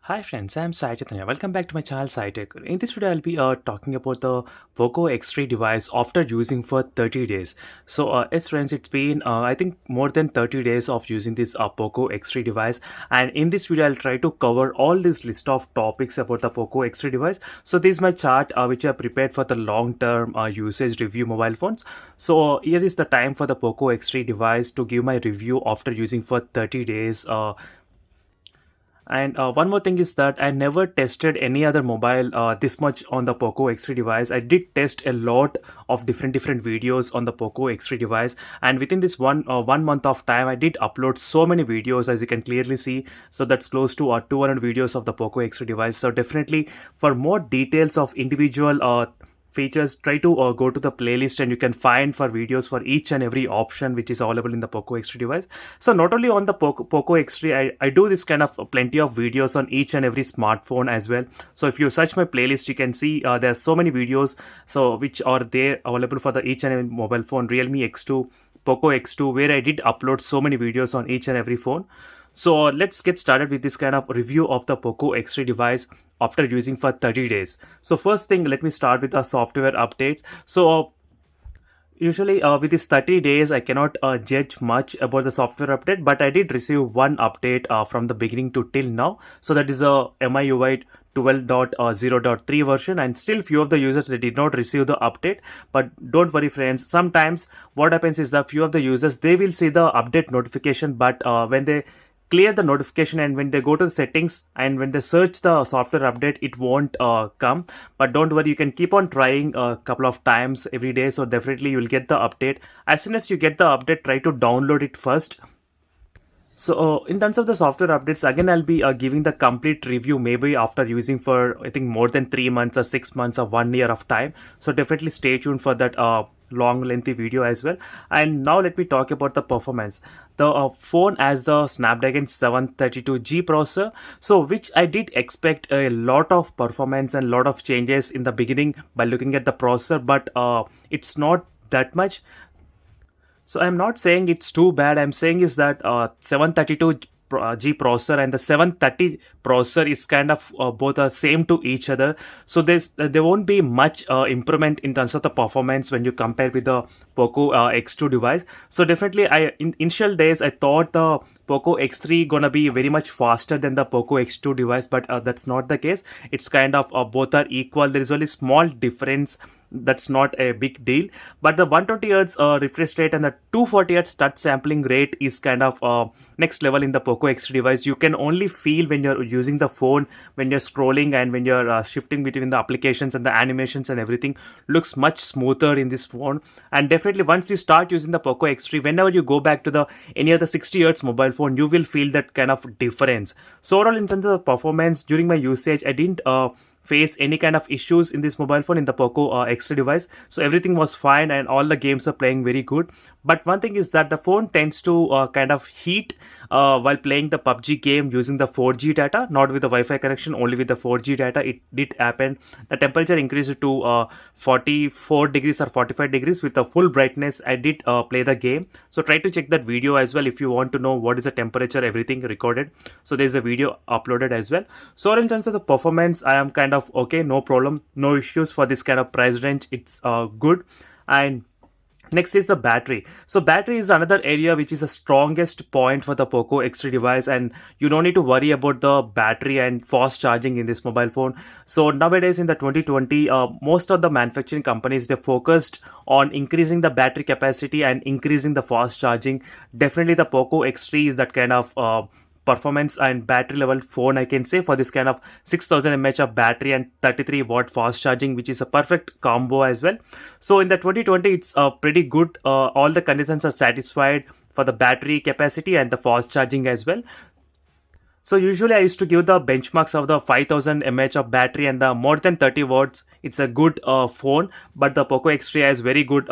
Hi friends, I'm Sai Chaitanya. Welcome back to my channel Sai Tech. In this video, I'll be talking about the Poco X3 device after using for 30 days. Yes friends, it's been I think more than 30 days of using this Poco X3 device, and in this video, I'll try to cover all this list of topics about the Poco X3 device. So this is my chart which I prepared for the long-term usage review mobile phones. Here is the time for the Poco X3 device to give my review after using for 30 days. And one more thing is that I never tested any other mobile this much on the Poco X3 device. I did test a lot of different videos on the Poco X3 device, and within this one month of time, I did upload so many videos as you can clearly see. So that's close to 200 videos of the Poco X3 device. So definitely, for more details of individual features, try to go to the playlist and you can find for videos for each and every option which is available in the Poco X3 device. So not only on the Poco X3, I do this kind of plenty of videos on each and every smartphone as well. So if you search my playlist, you can see there are so many videos so which are there available for the each and every mobile phone, Realme X2, Poco X2, where I did upload so many videos on each and every phone. So let's get started with this kind of review of the Poco X3 device after using for 30 days. So first thing, let me start with the software updates. Usually with these 30 days, I cannot judge much about the software update, but I did receive one update from the beginning to till now. So that is a MIUI 12.0.3 version, and still few of the users they did not receive the update. But don't worry friends, sometimes what happens is that few of the users they will see the update notification, but when they clear the notification and when they go to the settings and when they search the software update, it won't come. But don't worry, you can keep on trying a couple of times every day, so definitely you will get the update. As soon as you get the update, try to download it first. In terms of the software updates, again, I'll be giving the complete review maybe after using for, I think, more than 3 months or 6 months or 1 year of time. So definitely stay tuned for that long lengthy video as well. And now let me talk about the performance. The phone has the Snapdragon 732G processor, so which I did expect a lot of performance and lot of changes in the beginning by looking at the processor, but it's not that much. So I'm not saying it's too bad. I'm saying is that 732 G processor and the 730 processor is kind of both are same to each other. So there won't be much improvement in terms of the performance when you compare with the Poco X2 device. So definitely, in initial days I thought the Poco X3 gonna be very much faster than the Poco X2 device, but that's not the case. It's kind of both are equal. There is only small difference. That's not a big deal, but the 120 Hz refresh rate and the 240 Hz touch sampling rate is kind of next level in the Poco X3 device. You can only feel when you're using the phone, when you're scrolling and when you're shifting between the applications, and the animations and everything looks much smoother in this phone. And definitely once you start using the Poco X3, whenever you go back to the any other 60 Hz mobile phone, you will feel that kind of difference. So overall, in terms of the performance during my usage, I didn't face any kind of issues in this mobile phone in the Poco X3 device. So everything was fine and all the games are playing very good. But one thing is that the phone tends to kind of heat while playing the PUBG game using the 4G data, not with the Wi-Fi connection, only with the 4G data. It did happen. The temperature increased to 44 degrees or 45 degrees with the full brightness. I did play the game. So try to check that video as well if you want to know what is the temperature, everything recorded. So there's a video uploaded as well. So in terms of the performance, I am kind of okay, no problem, no issues for this kind of price range. It's good. And next is the battery. So battery is another area which is the strongest point for the Poco X3 device, and you don't need to worry about the battery and fast charging in this mobile phone. So nowadays in the 2020, most of the manufacturing companies, they focused on increasing the battery capacity and increasing the fast charging. Definitely the Poco X3 is that kind of performance and battery level phone, I can say, for this kind of 6000 mAh of battery and 33-watt fast charging, which is a perfect combo as well. So in the 2020, it's pretty good. All the conditions are satisfied for the battery capacity and the fast charging as well. So usually I used to give the benchmarks of the 5000 mAh of battery and the more than 30 watts. It's a good phone, but the Poco X3 has very good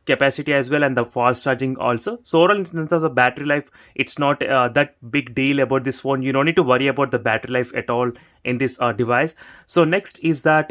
capacity as well and the fast charging also. So overall, in terms of the battery life, it's not that big deal about this phone. You don't need to worry about the battery life at all in this device. So next is that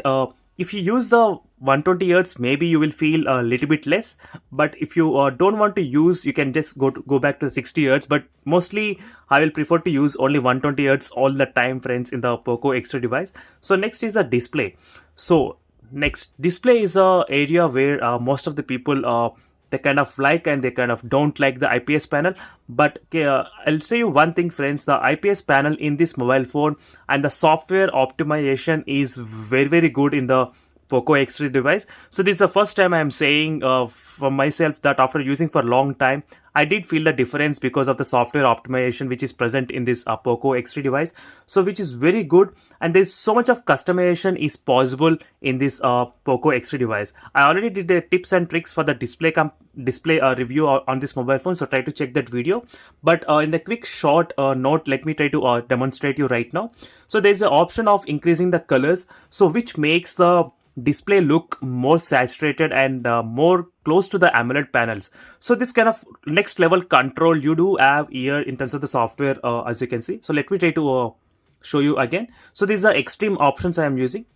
if you use the 120 hertz, maybe you will feel a little bit less. But if you don't want to use, you can just go back to 60 hertz. But mostly I will prefer to use only 120 hertz all the time, friends, in the Poco X3 device. So next is a display. So next, display is a area where most of the people they kind of like and they kind of don't like the IPS panel. But I'll say you one thing, friends, the IPS panel in this mobile phone and the software optimization is very good in the Poco X3 device. So this is the first time I am saying for myself that after using for a long time, I did feel the difference because of the software optimization which is present in this Poco X3 device. So which is very good, and there's so much of customization is possible in this Poco X3 device. I already did the tips and tricks for the display review on this mobile phone, so try to check that video. But in the quick short note, let me try to demonstrate you right now. So there's an option of increasing the colors, so which makes the display look more saturated and more close to the AMOLED panels. So this kind of next level control you do have here in terms of the software, as you can see. So let me try to show you again. So these are extreme options I am using,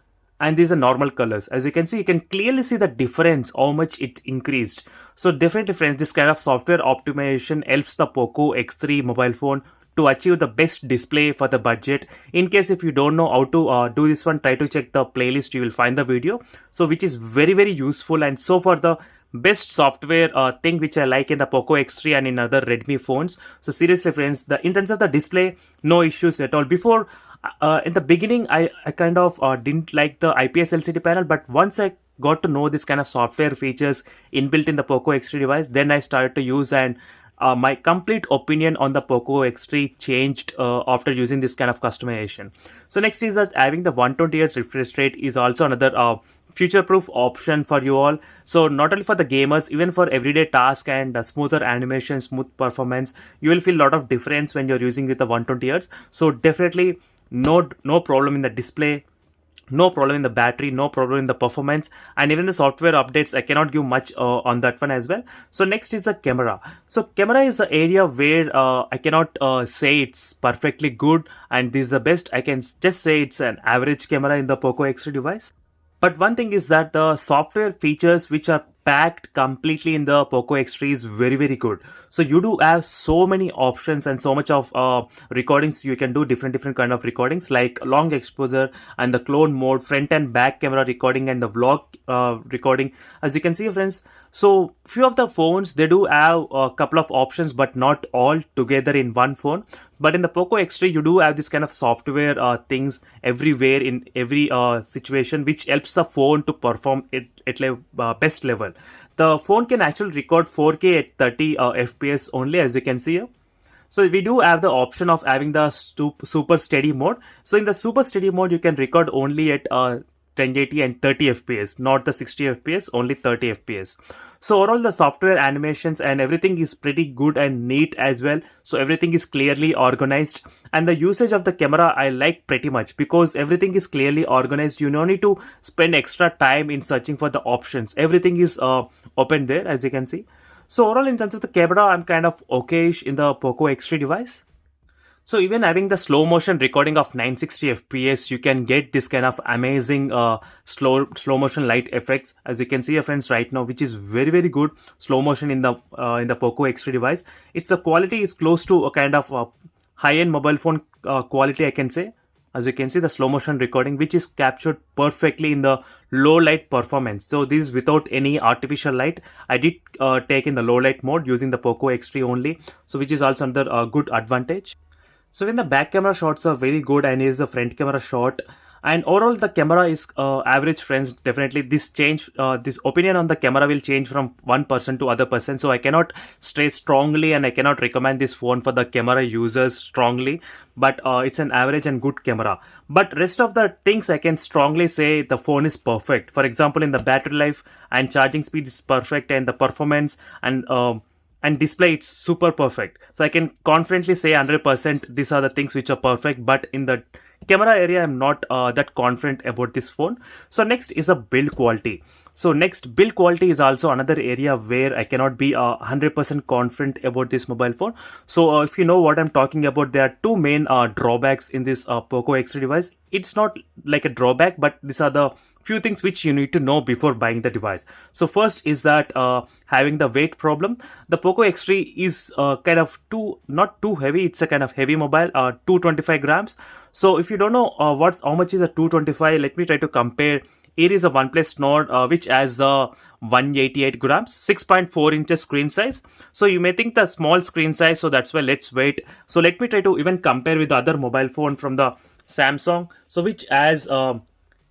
and these are normal colors. As you can see, you can clearly see the difference, how much it increased. So definitely, friends, this kind of software optimization helps the Poco X3 mobile phone to achieve the best display for the budget. In case if you don't know how to do this one, try to check the playlist, you will find the video, so which is very useful. And so for the best software thing which I like in the Poco X3 and in other Redmi phones. So seriously, friends, in terms of the display, no issues at all. Before in the beginning, I kind of didn't like the IPS LCD panel, but once I got to know this kind of software features inbuilt in the Poco X3 device, then I started to use, and my complete opinion on the Poco X3 changed after using this kind of customization. So next is that having the 120 Hz refresh rate is also another future-proof option for you all. So not only for the gamers, even for everyday task and smoother animation, smooth performance, you will feel a lot of difference when you're using with the 120 Hz. So definitely no problem in the display, no problem in the battery, no problem in the performance, and even the software updates I cannot give much on that one as well. So next is the camera. So camera is the area where I cannot say it's perfectly good and this is the best. I can just say it's an average camera in the Poco X3 device. But one thing is that the software features which are packed completely in the Poco X3 is very good. So you do have so many options and so much of recordings. You can do different kind of recordings like long exposure and the clone mode, front and back camera recording, and the vlog recording. As you can see, friends, so few of the phones, they do have a couple of options but not all together in one phone. But in the Poco X3, you do have this kind of software things everywhere in every situation, which helps the phone to perform it at best level. The phone can actually record 4K at 30 FPS only, as you can see here. So we do have the option of having the super steady mode. So in the super steady mode, you can record only at 1080 and 30 FPS, not the 60 FPS, only 30 FPS. So overall, the software animations and everything is pretty good and neat as well. So everything is clearly organized, and the usage of the camera I like pretty much because everything is clearly organized. You don't need to spend extra time in searching for the options. Everything is open there, as you can see. So overall, in terms of the camera, I'm kind of okayish in the Poco X3 device. So even having the slow motion recording of 960 FPS, you can get this kind of amazing slow motion light effects, as you can see, friends, right now, which is very good slow motion in the Poco X3 device. It's the quality is close to a kind of high-end mobile phone quality, I can say. As you can see, the slow motion recording, which is captured perfectly in the low light performance. So this is without any artificial light. I did take in the low light mode using the Poco X3 only, so which is also another good advantage. So when the back camera shots are very good and is the front camera shot, and overall the camera is average, friends. Definitely this opinion on the camera will change from one person to other person. So I cannot stress strongly and I cannot recommend this phone for the camera users strongly, but it's an average and good camera. But rest of the things I can strongly say the phone is perfect. For example, in the battery life and charging speed is perfect, and the performance and display, it's super perfect. So I can confidently say 100% these are the things which are perfect. But in the camera area I'm not that confident about this phone. So next is the build quality. So next, build quality is also another area where I cannot be 100% confident about this mobile phone. So if you know what I'm talking about, there are two main drawbacks in this Poco X3 device. It's not like a drawback, but these are the few things which you need to know before buying the device. So first is that having the weight problem. The Poco X3 is kind of not too heavy. It's a kind of heavy mobile, 225 grams. So if you don't know how much is a 225, let me try to compare. Here is a OnePlus Nord which has the 188 grams, 6.4 inches screen size. So you may think the small screen size, so that's why let's wait. So let me try to even compare with the other mobile phone from the Samsung, so which has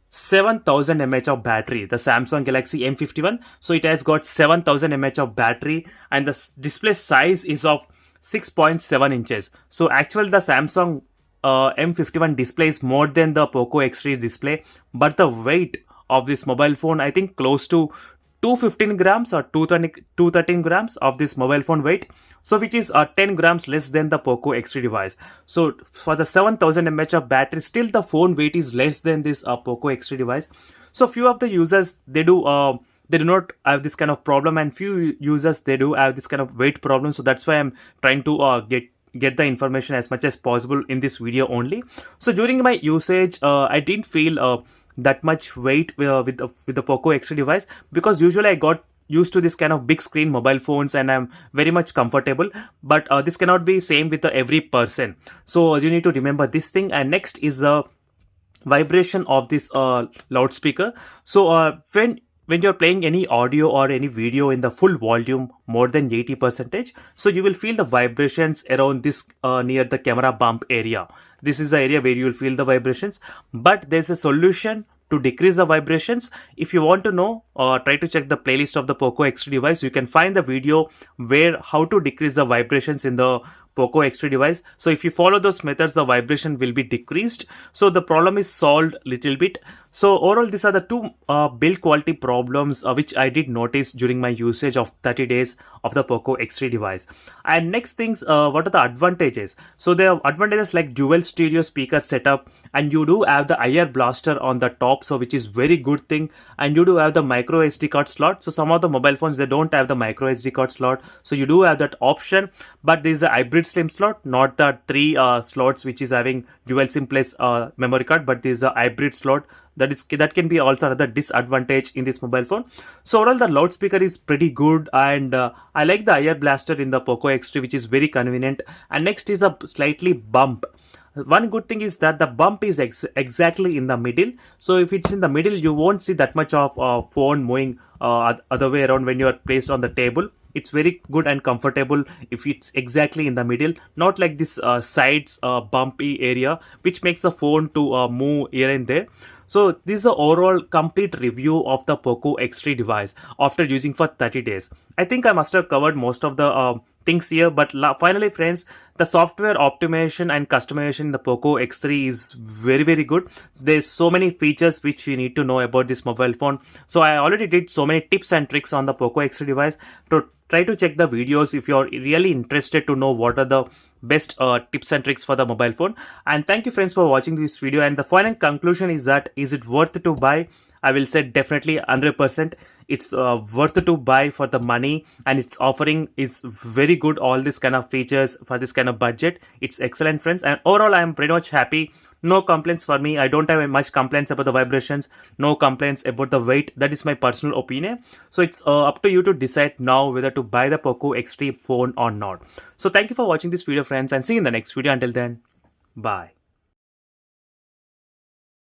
7000 mAh of battery, the Samsung Galaxy M51. So it has got 7000 mAh of battery, and the display size is of 6.7 inches. So actually the Samsung M51 display is more than the Poco X3 display, but the weight of this mobile phone, I think close to 215 grams or 213 grams of this mobile phone weight, so which is 10 grams less than the Poco X3 device. So for the 7000 mAh of battery, still the phone weight is less than this Poco X3 device. So few of the users, they do not have this kind of problem, and few users, they do have this kind of weight problem. So that's why I'm trying to get the information as much as possible in this video only. So during my usage, I didn't feel that much weight with the Poco X3 device, because usually I got used to this kind of big screen mobile phones and I'm very much comfortable, but this cannot be same with every person. So you need to remember this thing. And next is the vibration of this loudspeaker. So when you're playing any audio or any video in the full volume, more than 80%, so you will feel the vibrations around this near the camera bump area. This is the area where you will feel the vibrations, but there's a solution to decrease the vibrations. If you want to know, try to check the playlist of the Poco X3 device. You can find the video where how to decrease the vibrations in the Poco X3 device. So if you follow those methods, the vibration will be decreased. So the problem is solved little bit. So overall, these are the two build quality problems which I did notice during my usage of 30 days of the Poco X3 device. And next things, what are the advantages? So there are advantages like dual stereo speaker setup, and you do have the IR blaster on the top, so which is very good thing. And you do have the micro SD card slot. So some of the mobile phones, they don't have the micro SD card slot, so you do have that option. But there is a hybrid SIM slot, not the three slots which is having dual SIM plus memory card, but there is a hybrid slot. That can be also another disadvantage in this mobile phone. So overall, the loudspeaker is pretty good, and I like the IR blaster in the Poco X3, which is very convenient. And next is a slightly bump. One good thing is that the bump is exactly in the middle. So if it's in the middle, you won't see that much of phone moving other way around when you are placed on the table. It's very good and comfortable if it's exactly in the middle, not like this sides bumpy area which makes the phone to move here and there. So this is the overall complete review of the Poco X3 device after using for 30 days. I think I must have covered most of the things here, but finally friends, the software optimization and customization in the Poco X3 is very good. There's so many features which you need to know about this mobile phone. So I already did so many tips and tricks on the Poco X3 device. To try to check the videos if you're really interested to know what are the best tips and tricks for the mobile phone. And thank you friends for watching this video. And the final conclusion is that, is it worth to buy? I will say definitely 100%. It's worth to buy for the money, and its offering is very good. All this kind of features for this kind of budget, it's excellent friends. And overall, I am pretty much happy. No complaints for me. I don't have much complaints about the vibrations, no complaints about the weight. That is my personal opinion. So it's up to you to decide now whether to buy the Poco X3 phone or not. So thank you for watching this video friends, and see you in the next video. Until then, bye.